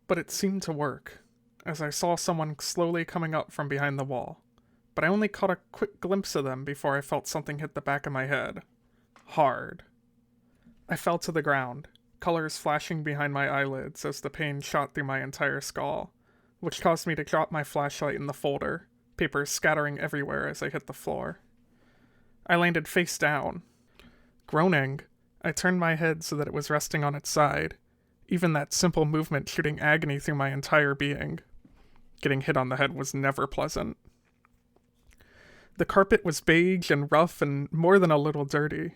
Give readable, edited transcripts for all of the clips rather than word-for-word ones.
But it seemed to work, as I saw someone slowly coming up from behind the wall. But I only caught a quick glimpse of them before I felt something hit the back of my head. Hard. I fell to the ground, colors flashing behind my eyelids as the pain shot through my entire skull, which caused me to drop my flashlight in the folder, papers scattering everywhere as I hit the floor. I landed face down. Groaning, I turned my head so that it was resting on its side, even that simple movement shooting agony through my entire being. Getting hit on the head was never pleasant. The carpet was beige and rough and more than a little dirty,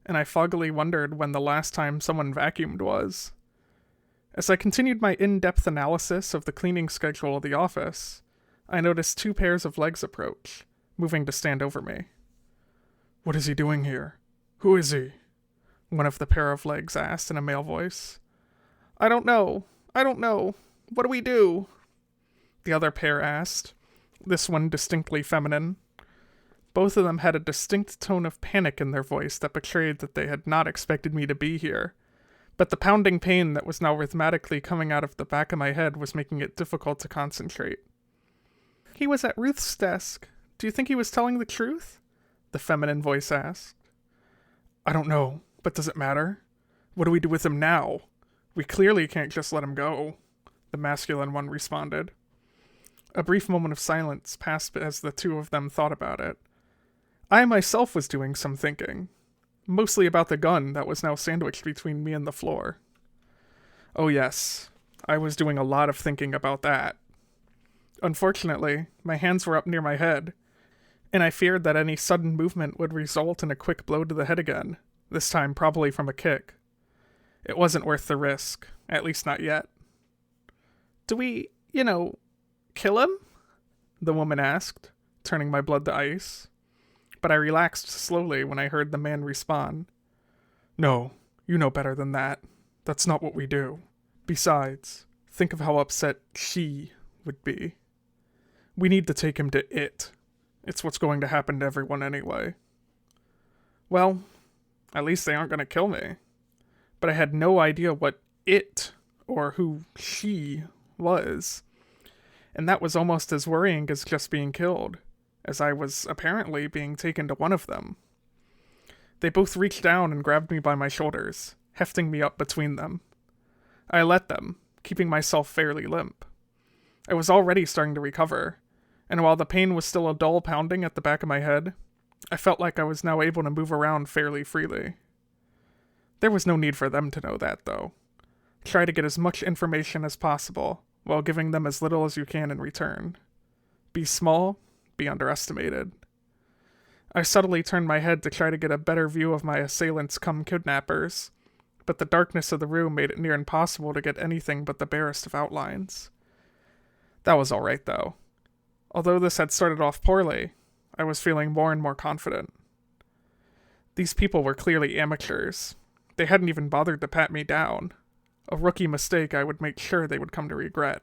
and I foggily wondered when the last time someone vacuumed was. As I continued my in-depth analysis of the cleaning schedule of the office, I noticed two pairs of legs approach, moving to stand over me. "What is he doing here? Who is he?" one of the pair of legs asked in a male voice. I don't know. What do we do?" the other pair asked, this one distinctly feminine. Both of them had a distinct tone of panic in their voice that betrayed that they had not expected me to be here, but the pounding pain that was now rhythmically coming out of the back of my head was making it difficult to concentrate. "He was at Ruth's desk. Do you think he was telling the truth?" the feminine voice asked. "I don't know, but does it matter? What do we do with him now? We clearly can't just let him go," the masculine one responded. A brief moment of silence passed as the two of them thought about it. I myself was doing some thinking, mostly about the gun that was now sandwiched between me and the floor. Oh yes, I was doing a lot of thinking about that. Unfortunately, my hands were up near my head, and I feared that any sudden movement would result in a quick blow to the head again, this time probably from a kick. It wasn't worth the risk, at least not yet. "Do we, kill him?" the woman asked, turning my blood to ice. But I relaxed slowly when I heard the man respond. "No, you know better than that. That's not what we do. Besides, think of how upset she would be. We need to take him to it. It's what's going to happen to everyone anyway." Well, at least they aren't going to kill me. But I had no idea what it, or who she, was. And that was almost as worrying as just being killed, as I was apparently being taken to one of them. They both reached down and grabbed me by my shoulders, hefting me up between them. I let them, keeping myself fairly limp. I was already starting to recover, and while the pain was still a dull pounding at the back of my head, I felt like I was now able to move around fairly freely. There was no need for them to know that, though. Try to get as much information as possible, while giving them as little as you can in return. Be small, be underestimated. I subtly turned my head to try to get a better view of my assailants come kidnappers, but the darkness of the room made it near impossible to get anything but the barest of outlines. That was alright, though. Although this had started off poorly, I was feeling more and more confident. These people were clearly amateurs. They hadn't even bothered to pat me down. A rookie mistake I would make sure they would come to regret.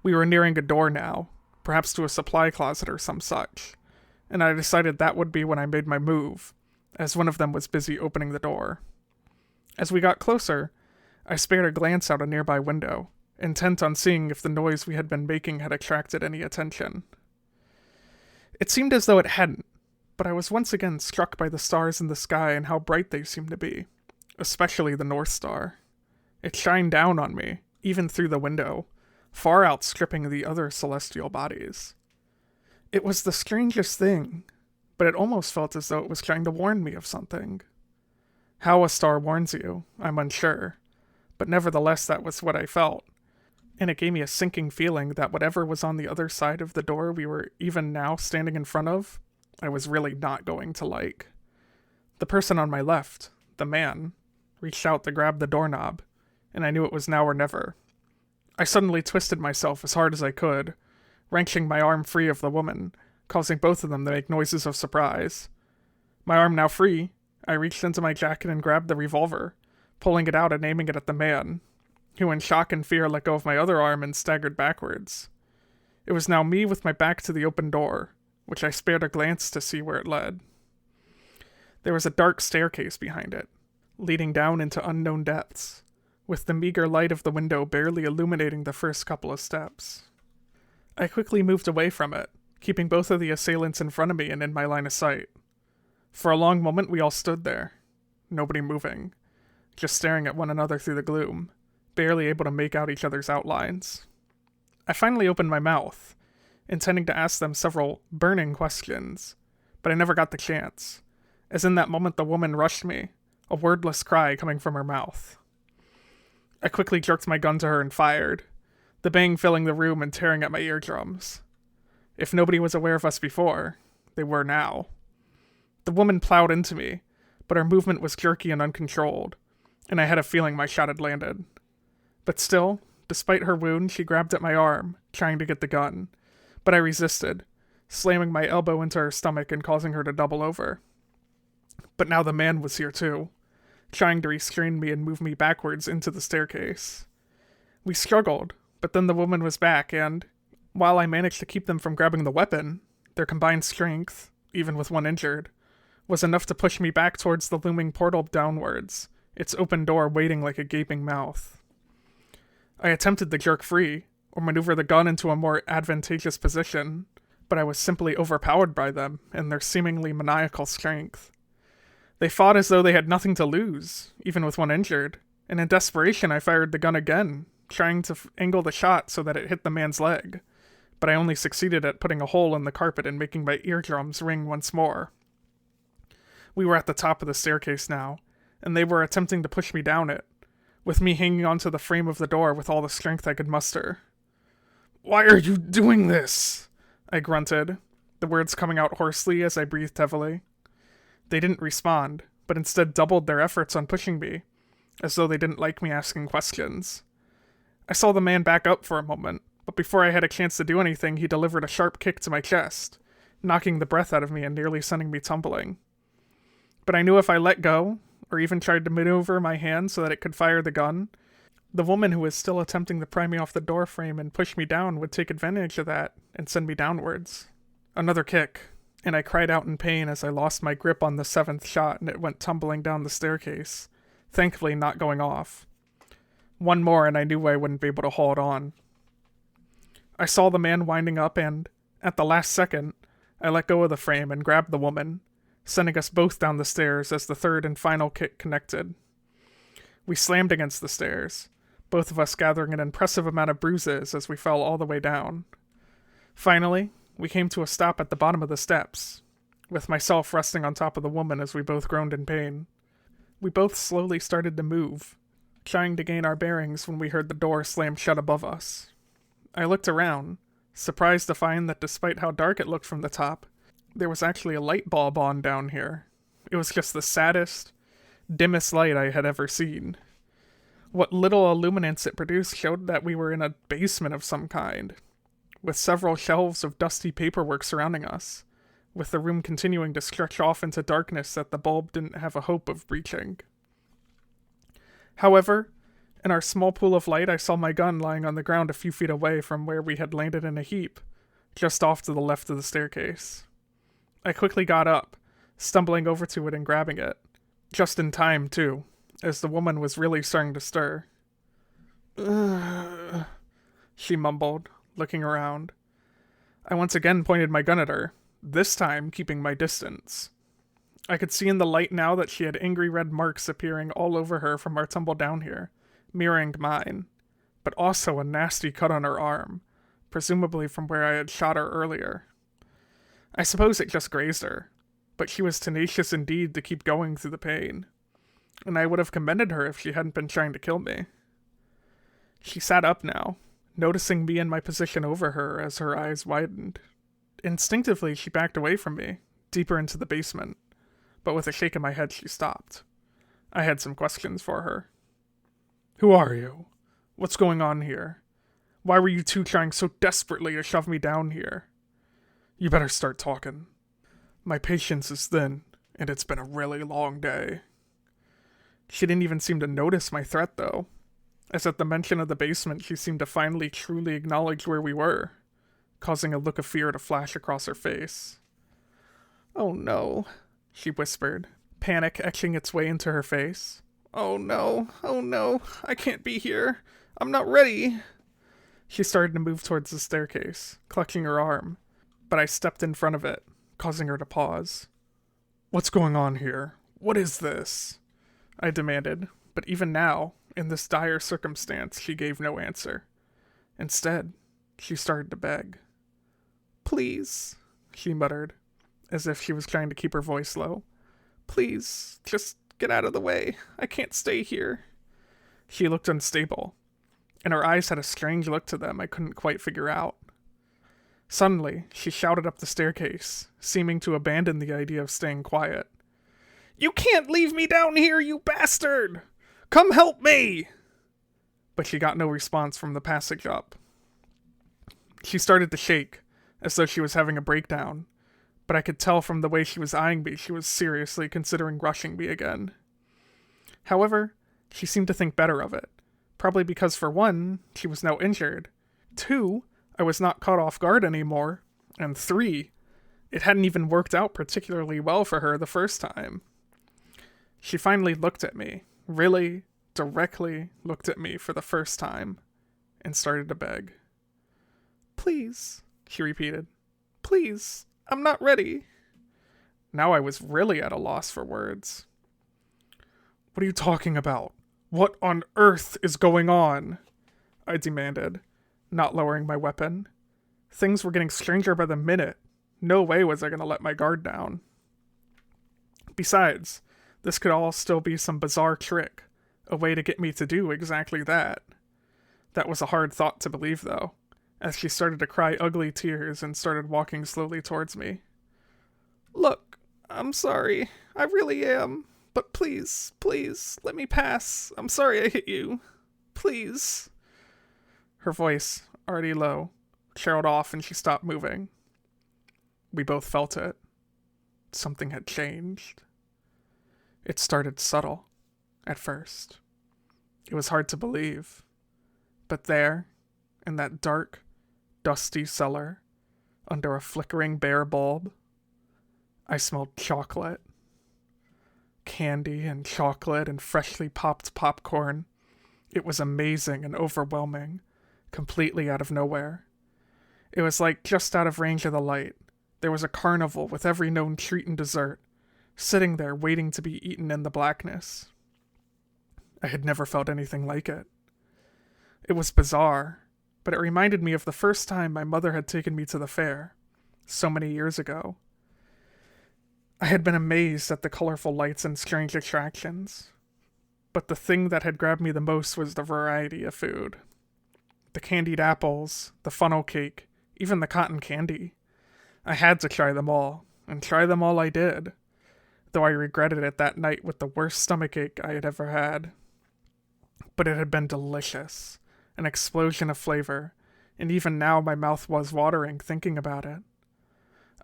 We were nearing a door now, perhaps to a supply closet or some such, and I decided that would be when I made my move, as one of them was busy opening the door. As we got closer, I spared a glance out a nearby window, intent on seeing if the noise we had been making had attracted any attention. It seemed as though it hadn't, but I was once again struck by the stars in the sky and how bright they seemed to be, especially the North Star. It shined down on me, even through the window, far outstripping the other celestial bodies. It was the strangest thing, but it almost felt as though it was trying to warn me of something. How a star warns you, I'm unsure, but nevertheless that was what I felt, and it gave me a sinking feeling that whatever was on the other side of the door we were even now standing in front of, I was really not going to like. The person on my left, the man, reached out to grab the doorknob, and I knew it was now or never. I suddenly twisted myself as hard as I could, wrenching my arm free of the woman, causing both of them to make noises of surprise. My arm now free, I reached into my jacket and grabbed the revolver, pulling it out and aiming it at the man, who in shock and fear let go of my other arm and staggered backwards. It was now me with my back to the open door, which I spared a glance to see where it led. There was a dark staircase behind it, leading down into unknown depths, with the meager light of the window barely illuminating the first couple of steps. I quickly moved away from it, keeping both of the assailants in front of me and in my line of sight. For a long moment we all stood there, nobody moving, just staring at one another through the gloom, barely able to make out each other's outlines. I finally opened my mouth, intending to ask them several burning questions, but I never got the chance, as in that moment the woman rushed me, a wordless cry coming from her mouth. I quickly jerked my gun to her and fired, the bang filling the room and tearing at my eardrums. If nobody was aware of us before, they were now. The woman plowed into me, but her movement was jerky and uncontrolled, and I had a feeling my shot had landed. But still, despite her wound, she grabbed at my arm, trying to get the gun, but I resisted, slamming my elbow into her stomach and causing her to double over. But now the man was here too, trying to restrain me and move me backwards into the staircase. We struggled, but then the woman was back, and, while I managed to keep them from grabbing the weapon, their combined strength, even with one injured, was enough to push me back towards the looming portal downwards, its open door waiting like a gaping mouth. I attempted to jerk free, or maneuver the gun into a more advantageous position, but I was simply overpowered by them and their seemingly maniacal strength. They fought as though they had nothing to lose, even with one injured, and in desperation I fired the gun again, trying to angle the shot so that it hit the man's leg, but I only succeeded at putting a hole in the carpet and making my eardrums ring once more. We were at the top of the staircase now, and they were attempting to push me down it, with me hanging onto the frame of the door with all the strength I could muster. "Why are you doing this?" I grunted, the words coming out hoarsely as I breathed heavily. They didn't respond, but instead doubled their efforts on pushing me, as though they didn't like me asking questions. I saw the man back up for a moment, but before I had a chance to do anything, he delivered a sharp kick to my chest, knocking the breath out of me and nearly sending me tumbling. But I knew if I let go, or even tried to maneuver my hand so that it could fire the gun, the woman who was still attempting to pry me off the door frame and push me down would take advantage of that and send me downwards. Another kick, and I cried out in pain as I lost my grip on the 7th shot and it went tumbling down the staircase, thankfully not going off. One more and I knew I wouldn't be able to haul it on. I saw the man winding up and, at the last second, I let go of the frame and grabbed the woman, sending us both down the stairs as the third and final kick connected. We slammed against the stairs, both of us gathering an impressive amount of bruises as we fell all the way down. Finally, we came to a stop at the bottom of the steps, with myself resting on top of the woman as we both groaned in pain. We both slowly started to move, trying to gain our bearings when we heard the door slam shut above us. I looked around, surprised to find that despite how dark it looked from the top, there was actually a light bulb on down here. It was just the saddest, dimmest light I had ever seen. What little illuminance it produced showed that we were in a basement of some kind, with several shelves of dusty paperwork surrounding us, with the room continuing to stretch off into darkness that the bulb didn't have a hope of reaching. However, in our small pool of light I saw my gun lying on the ground a few feet away from where we had landed in a heap, just off to the left of the staircase. I quickly got up, stumbling over to it and grabbing it, just in time, too, as the woman was really starting to stir. "Ugh," she mumbled, looking around. I once again pointed my gun at her, this time keeping my distance. I could see in the light now that she had angry red marks appearing all over her from our tumble down here, mirroring mine, but also a nasty cut on her arm, presumably from where I had shot her earlier. I suppose it just grazed her, but she was tenacious indeed to keep going through the pain, and I would have commended her if she hadn't been trying to kill me. She sat up now, noticing me and my position over her as her eyes widened. Instinctively, she backed away from me, deeper into the basement, but with a shake of my head she stopped. I had some questions for her. "Who are you? What's going on here? Why were you two trying so desperately to shove me down here? You better start talking. My patience is thin, and it's been a really long day." She didn't even seem to notice my threat, though, as at the mention of the basement she seemed to finally truly acknowledge where we were, causing a look of fear to flash across her face. "Oh no," she whispered, panic etching its way into her face. Oh no, I can't be here. I'm not ready. She started to move towards the staircase, clutching her arm, but I stepped in front of it, causing her to pause. What's going on here? What is this? I demanded, but even now, in this dire circumstance, she gave no answer. Instead, she started to beg. Please, she muttered, as if she was trying to keep her voice low. Please, just get out of the way. I can't stay here. She looked unstable, and her eyes had a strange look to them I couldn't quite figure out. Suddenly, she shouted up the staircase, seeming to abandon the idea of staying quiet. You can't leave me down here, you bastard! Come help me! But she got no response from the passage up. She started to shake, as though she was having a breakdown, but I could tell from the way she was eyeing me she was seriously considering rushing me again. However, she seemed to think better of it, probably because for one, she was now injured, 2, I was not caught off guard anymore, and 3, it hadn't even worked out particularly well for her the first time. She finally looked at me, really, directly looked at me for the first time, and started to beg. Please, she repeated. Please, I'm not ready. Now I was really at a loss for words. What are you talking about? What on earth is going on? I demanded, not lowering my weapon. Things were getting stranger by the minute. No way was I going to let my guard down. Besides, this could all still be some bizarre trick, a way to get me to do exactly that. That was a hard thought to believe, though, as she started to cry ugly tears and started walking slowly towards me. Look, I'm sorry. I really am. But please, let me pass. I'm sorry I hit you. Please. Her voice, already low, trailed off and she stopped moving. We both felt it. Something had changed. It started subtle, at first. It was hard to believe. But there, in that dark, dusty cellar, under a flickering bare bulb, I smelled chocolate. Candy and chocolate and freshly popped popcorn. It was amazing and overwhelming, completely out of nowhere. It was like just out of range of the light. There was a carnival with every known treat and dessert, sitting there waiting to be eaten in the blackness. I had never felt anything like it. It was bizarre, but it reminded me of the first time my mother had taken me to the fair, so many years ago. I had been amazed at the colorful lights and strange attractions, but the thing that had grabbed me the most was the variety of food. The candied apples, the funnel cake, even the cotton candy. I had to try them all, and try them all I did, though I regretted it that night with the worst stomachache I had ever had. But it had been delicious, an explosion of flavor, and even now my mouth was watering thinking about it.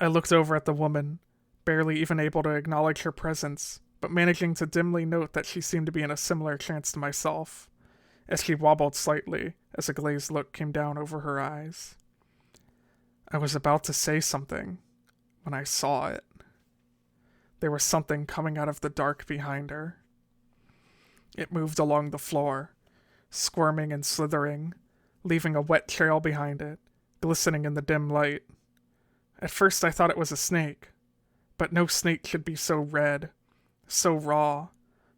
I looked over at the woman, barely even able to acknowledge her presence, but managing to dimly note that she seemed to be in a similar trance to myself, as she wobbled slightly as a glazed look came down over her eyes. I was about to say something when I saw it. There was something coming out of the dark behind her. It moved along the floor, squirming and slithering, leaving a wet trail behind it, glistening in the dim light. At first I thought it was a snake, but no snake should be so red, so raw,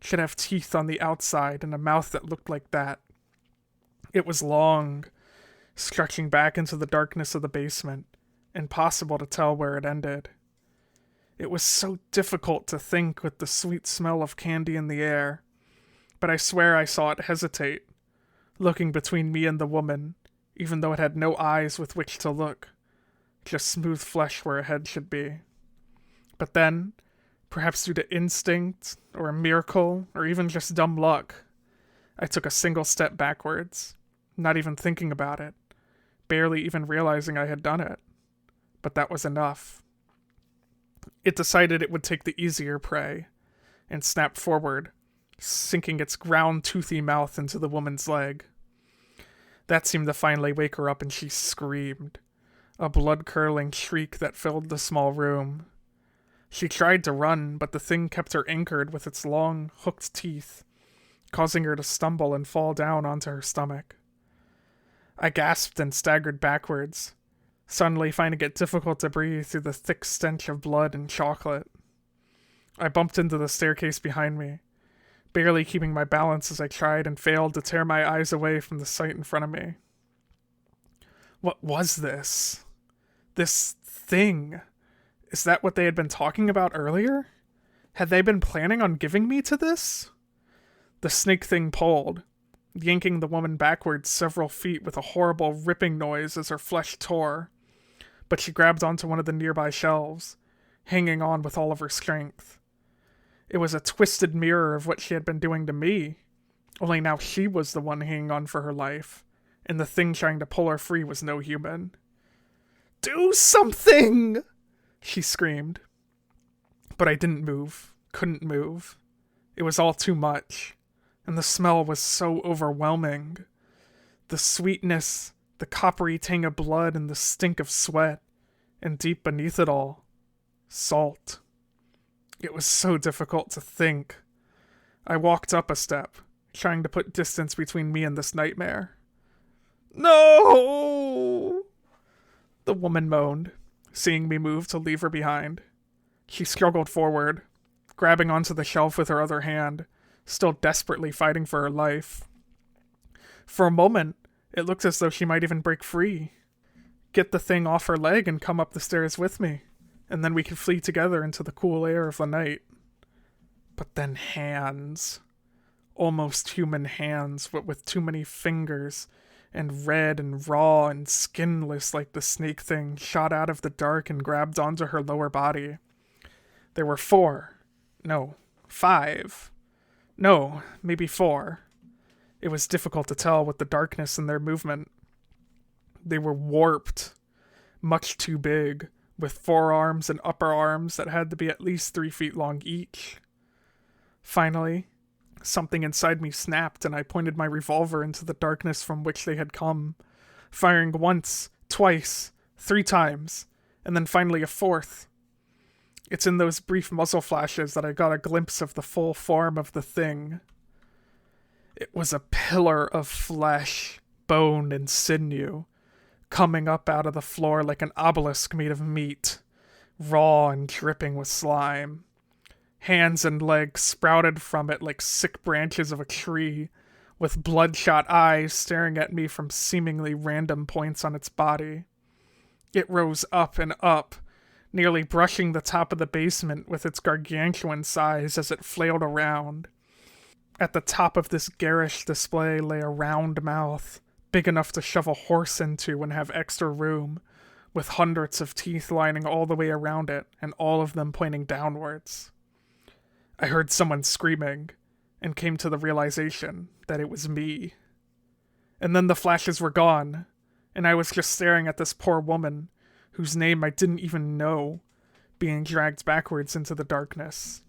should have teeth on the outside and a mouth that looked like that. It was long, stretching back into the darkness of the basement, impossible to tell where it ended. It was so difficult to think with the sweet smell of candy in the air, but I swear I saw it hesitate, looking between me and the woman, even though it had no eyes with which to look, just smooth flesh where a head should be. But then, perhaps due to instinct, or a miracle, or even just dumb luck, I took a single step backwards, not even thinking about it, barely even realizing I had done it. But that was enough. It decided it would take the easier prey, and snapped forward, sinking its ground toothy mouth into the woman's leg. That seemed to finally wake her up and she screamed, a blood-curdling shriek that filled the small room. She tried to run, but the thing kept her anchored with its long, hooked teeth, causing her to stumble and fall down onto her stomach. I gasped and staggered backwards, suddenly finding it difficult to breathe through the thick stench of blood and chocolate. I bumped into the staircase behind me, barely keeping my balance as I tried and failed to tear my eyes away from the sight in front of me. What was this? This thing? Is that what they had been talking about earlier? Had they been planning on giving me to this? The snake thing pulled, yanking the woman backwards several feet with a horrible ripping noise as her flesh tore, but she grabbed onto one of the nearby shelves, hanging on with all of her strength. It was a twisted mirror of what she had been doing to me, only now she was the one hanging on for her life, and the thing trying to pull her free was no human. "Do something!" she screamed. But I didn't move, couldn't move. It was all too much, and the smell was so overwhelming. The sweetness, the coppery tang of blood, and the stink of sweat, and deep beneath it all, salt. It was so difficult to think. I walked up a step, trying to put distance between me and this nightmare. "No!" the woman moaned, seeing me move to leave her behind. She struggled forward, grabbing onto the shelf with her other hand, still desperately fighting for her life. For a moment, it looked as though she might even break free, get the thing off her leg and come up the stairs with me, and then we could flee together into the cool air of the night. But then hands. Almost human hands, but with too many fingers, and red and raw and skinless like the snake thing, shot out of the dark and grabbed onto her lower body. There were 4. No, 5. No, maybe 4. It was difficult to tell with the darkness in their movement. They were warped, much too big, with forearms and upper arms that had to be at least 3 feet long each. Finally, something inside me snapped and I pointed my revolver into the darkness from which they had come, firing once, twice, 3 times, and then finally a 4th. It's in those brief muzzle flashes that I got a glimpse of the full form of the thing. It was a pillar of flesh, bone, and sinew, coming up out of the floor like an obelisk made of meat, raw and dripping with slime. Hands and legs sprouted from it like sick branches of a tree, with bloodshot eyes staring at me from seemingly random points on its body. It rose up and up, nearly brushing the top of the basement with its gargantuan size as it flailed around. At the top of this garish display lay a round mouth, big enough to shove a horse into and have extra room, with hundreds of teeth lining all the way around it, and all of them pointing downwards. I heard someone screaming, and came to the realization that it was me. And then the flashes were gone, and I was just staring at this poor woman, whose name I didn't even know, being dragged backwards into the darkness.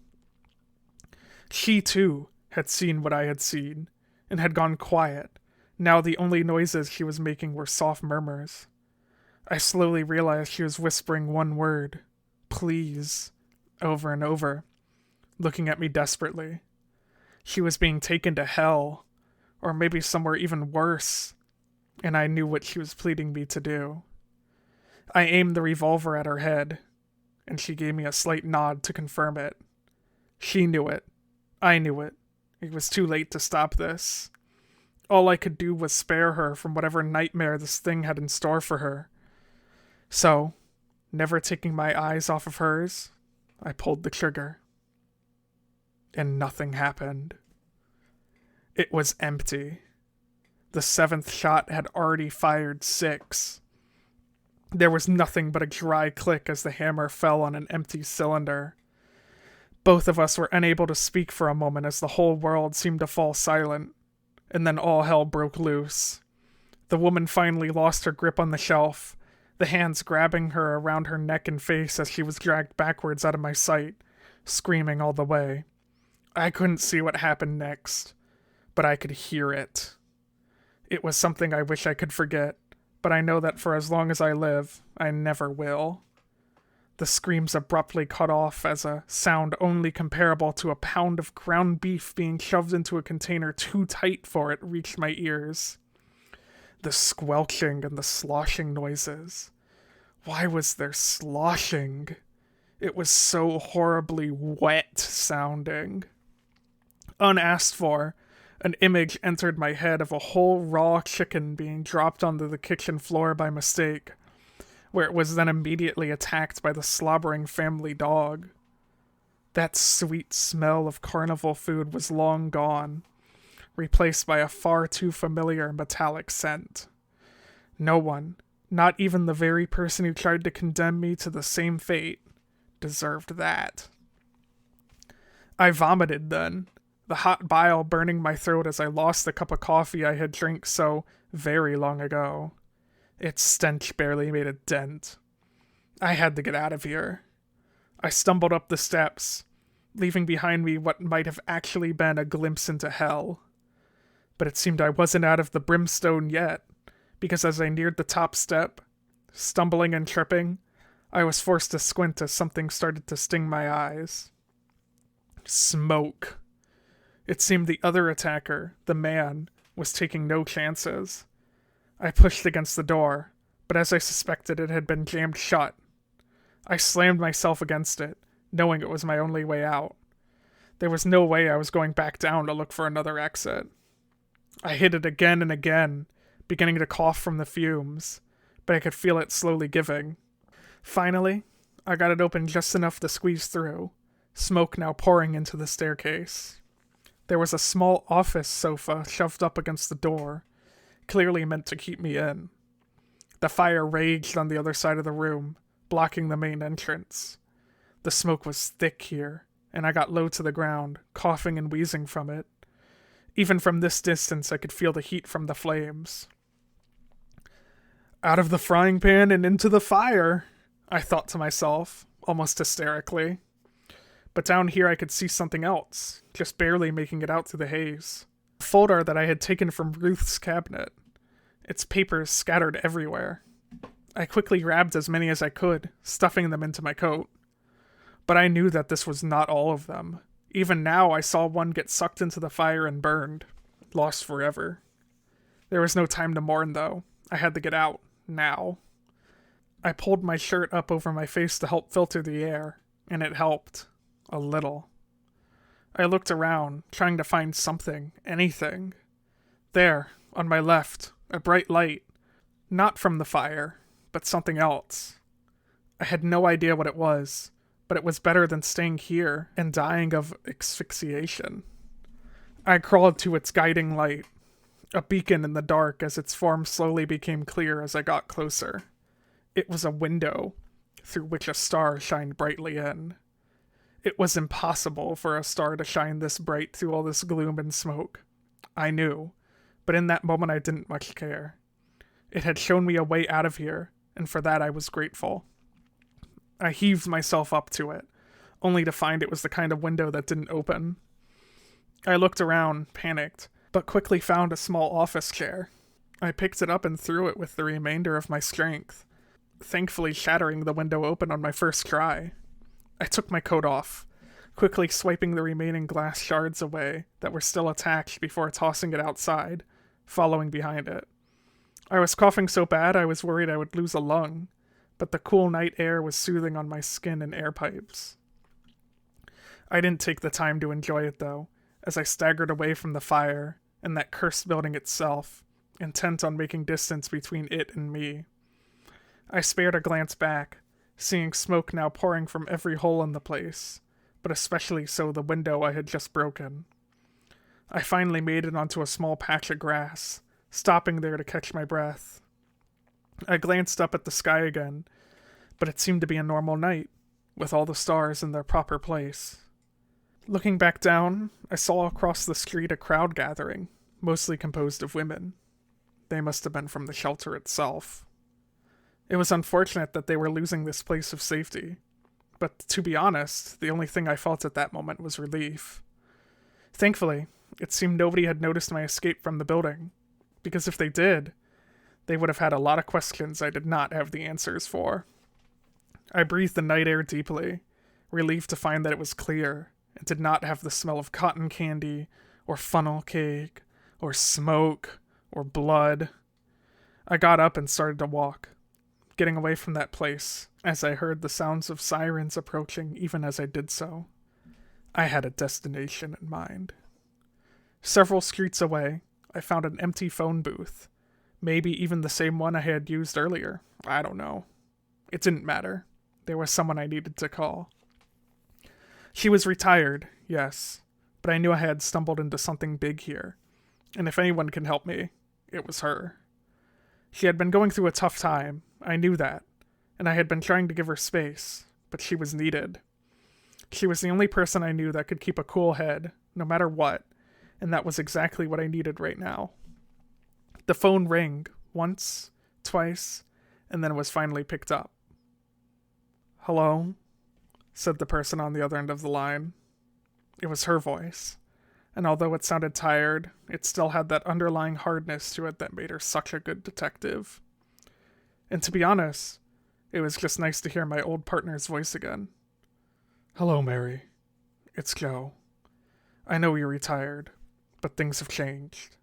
She, too, had seen what I had seen, and had gone quiet. Now the only noises she was making were soft murmurs. I slowly realized she was whispering one word, "Please," over and over, looking at me desperately. She was being taken to hell, or maybe somewhere even worse, and I knew what she was pleading me to do. I aimed the revolver at her head, and she gave me a slight nod to confirm it. She knew it. I knew it. It was too late to stop this. All I could do was spare her from whatever nightmare this thing had in store for her. So, never taking my eyes off of hers, I pulled the trigger. And nothing happened. It was empty. The 7th shot had already fired 6. There was nothing but a dry click as the hammer fell on an empty cylinder. Both of us were unable to speak for a moment as the whole world seemed to fall silent, and then all hell broke loose. The woman finally lost her grip on the shelf, the hands grabbing her around her neck and face as she was dragged backwards out of my sight, screaming all the way. I couldn't see what happened next, but I could hear it. It was something I wish I could forget, but I know that for as long as I live, I never will. The screams abruptly cut off as a sound only comparable to a pound of ground beef being shoved into a container too tight for it reached my ears. The squelching and the sloshing noises. Why was there sloshing? It was so horribly wet sounding. Unasked for, an image entered my head of a whole raw chicken being dropped onto the kitchen floor by mistake, where it was then immediately attacked by the slobbering family dog. That sweet smell of carnival food was long gone, replaced by a far too familiar metallic scent. No one, not even the very person who tried to condemn me to the same fate, deserved that. I vomited then, the hot bile burning my throat as I lost the cup of coffee I had drank so very long ago. Its stench barely made a dent. I had to get out of here. I stumbled up the steps, leaving behind me what might have actually been a glimpse into hell. But it seemed I wasn't out of the brimstone yet, because as I neared the top step, stumbling and tripping, I was forced to squint as something started to sting my eyes. Smoke. It seemed the other attacker, the man, was taking no chances. I pushed against the door, but as I suspected, it had been jammed shut. I slammed myself against it, knowing it was my only way out. There was no way I was going back down to look for another exit. I hit it again and again, beginning to cough from the fumes, but I could feel it slowly giving. Finally, I got it open just enough to squeeze through, smoke now pouring into the staircase. There was a small office sofa shoved up against the door, clearly meant to keep me in. The fire raged on the other side of the room, blocking the main entrance. The smoke was thick here, and I got low to the ground, coughing and wheezing from it. Even from this distance, I could feel the heat from the flames. Out of the frying pan and into the fire, I thought to myself, almost hysterically. But down here I could see something else, just barely making it out through the haze. A folder that I had taken from Ruth's cabinet. Its papers scattered everywhere. I quickly grabbed as many as I could, stuffing them into my coat. But I knew that this was not all of them. Even now I saw one get sucked into the fire and burned, lost forever. There was no time to mourn, though. I had to get out, now. I pulled my shirt up over my face to help filter the air, and it helped. A little. I looked around, trying to find something, anything. There, on my left, a bright light. Not from the fire, but something else. I had no idea what it was, but it was better than staying here and dying of asphyxiation. I crawled to its guiding light, a beacon in the dark as its form slowly became clear as I got closer. It was a window, through which a star shined brightly in. It was impossible for a star to shine this bright through all this gloom and smoke. I knew, but in that moment I didn't much care. It had shown me a way out of here, and for that I was grateful. I heaved myself up to it, only to find it was the kind of window that didn't open. I looked around, panicked, but quickly found a small office chair. I picked it up and threw it with the remainder of my strength, thankfully shattering the window open on my first try. I took my coat off, quickly swiping the remaining glass shards away that were still attached before tossing it outside, following behind it. I was coughing so bad I was worried I would lose a lung, but the cool night air was soothing on my skin and air pipes. I didn't take the time to enjoy it, though, as I staggered away from the fire and that cursed building itself, intent on making distance between it and me. I spared a glance back, seeing smoke now pouring from every hole in the place, but especially so the window I had just broken. I finally made it onto a small patch of grass, stopping there to catch my breath. I glanced up at the sky again, but it seemed to be a normal night, with all the stars in their proper place. Looking back down, I saw across the street a crowd gathering, mostly composed of women. They must have been from the shelter itself. It was unfortunate that they were losing this place of safety, but to be honest, the only thing I felt at that moment was relief. Thankfully, it seemed nobody had noticed my escape from the building, because if they did, they would have had a lot of questions I did not have the answers for. I breathed the night air deeply, relieved to find that it was clear and did not have the smell of cotton candy or funnel cake or smoke or blood. I got up and started to walk, getting away from that place as I heard the sounds of sirens approaching even as I did so. I had a destination in mind. Several streets away, I found an empty phone booth, maybe even the same one I had used earlier. I don't know. It didn't matter. There was someone I needed to call. She was retired, yes, but I knew I had stumbled into something big here, and if anyone can help me, it was her. She had been going through a tough time, I knew that, and I had been trying to give her space, but she was needed. She was the only person I knew that could keep a cool head, no matter what, and that was exactly what I needed right now. The phone rang, once, twice, and then was finally picked up. "Hello?" said the person on the other end of the line. It was her voice, and although it sounded tired, it still had that underlying hardness to it that made her such a good detective. And to be honest, it was just nice to hear my old partner's voice again. "Hello, Mary. It's Joe. I know you're retired, but things have changed.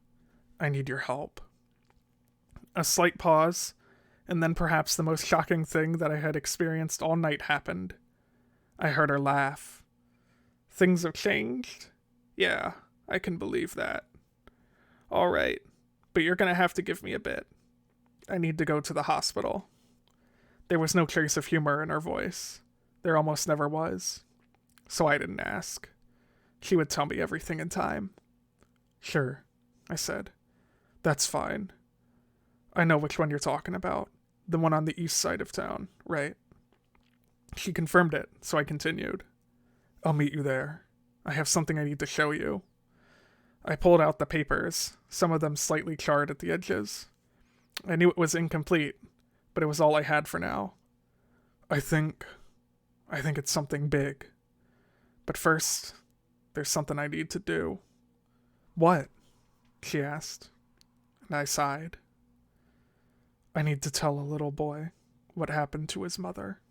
I need your help." A slight pause, and then perhaps the most shocking thing that I had experienced all night happened. I heard her laugh. "Things have changed? Yeah, I can believe that. All right, but you're gonna have to give me a bit. I need to go to the hospital." There was no trace of humor in her voice. There almost never was. So I didn't ask. She would tell me everything in time. "Sure," I said. "That's fine. I know which one you're talking about. The one on the east side of town, right?" She confirmed it, so I continued. "I'll meet you there. I have something I need to show you." I pulled out the papers, some of them slightly charred at the edges. I knew it was incomplete, but it was all I had for now. I think it's something big. But first, there's something I need to do." "What?" she asked, and I sighed. "I need to tell a little boy what happened to his mother."